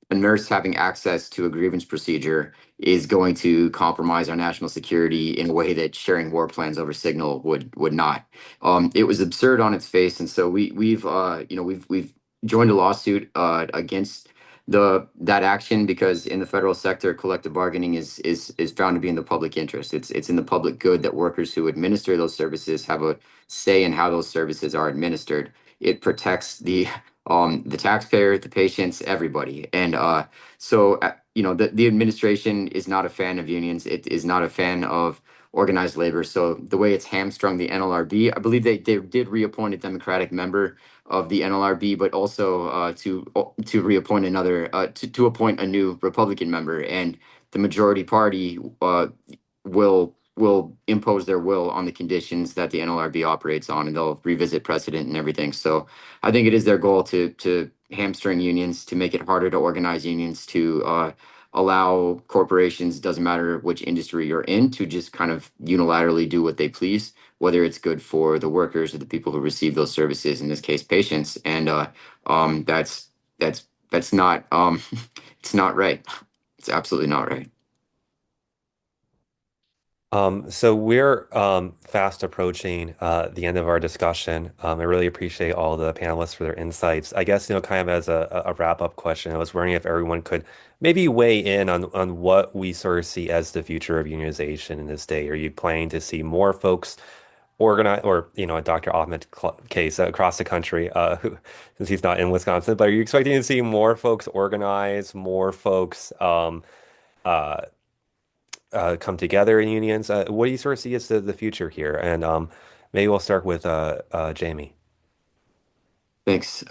a nurse having access to a grievance procedure is going to compromise our national security in a way that sharing war plans over Signal would not. It was absurd on its face, and so we've joined a lawsuit against that action, because in the federal sector, collective bargaining is found to be in the public interest. It's in the public good that workers who administer those services have a say in how those services are administered. It protects the taxpayer, the patients, everybody. And the administration is not a fan of unions. It is not a fan of organized labor. So the way it's hamstrung the NLRB, I believe they did reappoint a Democratic member of the NLRB, but also to reappoint to appoint a new Republican member. And the majority party will impose their will on the conditions that the NLRB operates on, and they'll revisit precedent and everything. So I think it is their goal to hamstring unions, to make it harder to organize unions, to allow corporations, doesn't matter which industry you're in, to just kind of unilaterally do what they please, whether it's good for the workers or the people who receive those services, in this case, patients. And that's not it's not right. It's absolutely not right. So we're fast approaching the end of our discussion. I really appreciate all the panelists for their insights. I guess, kind of as a wrap-up question, I was wondering if everyone could maybe weigh in on what we sort of see as the future of unionization in this day. Are you planning to see more folks organize, or, in Dr. Ahmed's case, across the country, since he's not in Wisconsin, but are you expecting to see more folks organize, more folks uh, come together in unions? What do you sort of see as the future here? And maybe we'll start with Jamie. Thanks,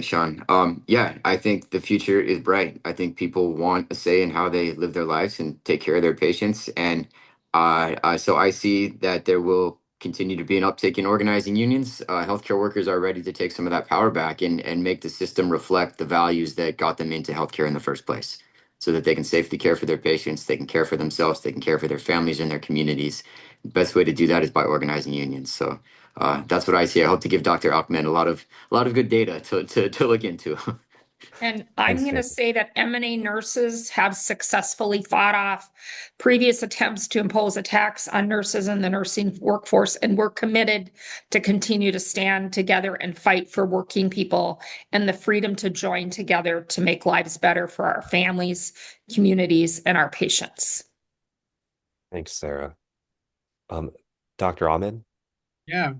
Sean. Yeah, I think the future is bright. I think people want a say in how they live their lives and take care of their patients, and so I see that there will continue to be an uptick in organizing unions. Healthcare workers are ready to take some of that power back and make the system reflect the values that got them into healthcare in the first place, so that they can safely care for their patients, they can care for themselves, they can care for their families and their communities. The best way to do that is by organizing unions. So that's what I see. I hope to give Dr. Ahmed a lot of good data to look into. And I'm Thanks, going to Jamie. say that M&A nurses have successfully fought off previous attempts to impose a tax on nurses and the nursing workforce, and we're committed to continue to stand together and fight for working people and the freedom to join together to make lives better for our families, communities, and our patients. Thanks, Sarah. Um, Dr. Ahmed? Yeah.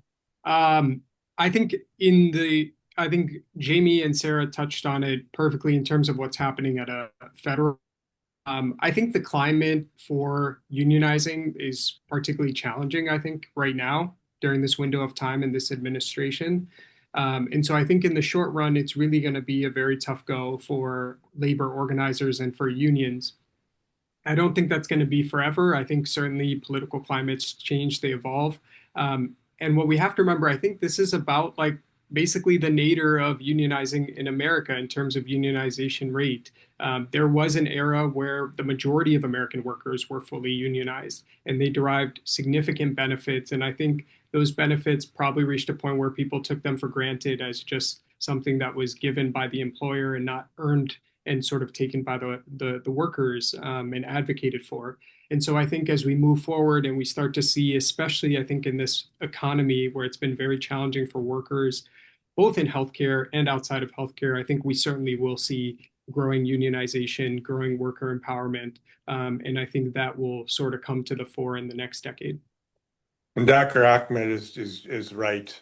Um, I think in I think Jamie and Sarah touched on it perfectly in terms of what's happening at a federal. I think the climate for unionizing is particularly challenging, I think, right now during this window of time in this administration. And so I think in the short run, it's really going to be a very tough go for labor organizers and for unions. I don't think that's going to be forever. I think certainly political climates change, they evolve. And what we have to remember, I think this is about like basically the nadir of unionizing in America in terms of unionization rate. There was an era where the majority of American workers were fully unionized and they derived significant benefits. And I think those benefits probably reached a point where people took them for granted as just something that was given by the employer and not earned and sort of taken by the workers and advocated for. And so I think as we move forward and we start to see, especially I think in this economy where it's been very challenging for workers, both in healthcare and outside of healthcare, I think we certainly will see growing unionization, growing worker empowerment. And I think that will sort of come to the fore in the next decade. And Dr. Ahmed is right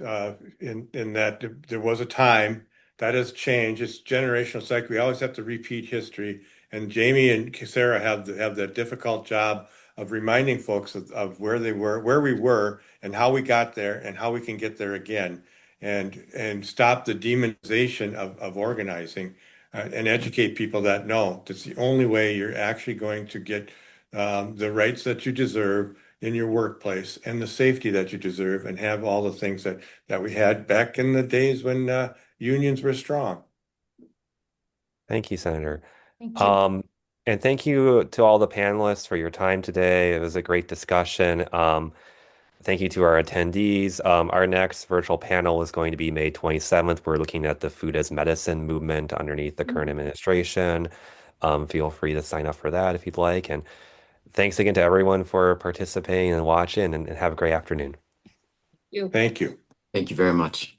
in that there was a time that has changed. It's generational cycle. We always have to repeat history. And Jamie and Sarah have that difficult job of reminding folks of where they were, where we were, and how we got there, and how we can get there again, and stop the demonization of organizing, and educate people that no, that's the only way you're actually going to get the rights that you deserve in your workplace and the safety that you deserve, and have all the things that we had back in the days when unions were strong. Thank you, Senator. Thank you. And thank you to all the panelists for your time today. It was a great discussion. Thank you to our attendees. Our next virtual panel is going to be May 27th. We're looking at the food as medicine movement underneath the current administration. Feel free to sign up for that if you'd like. And thanks again to everyone for participating and watching, and have a great afternoon. You. Thank you. Thank you very much.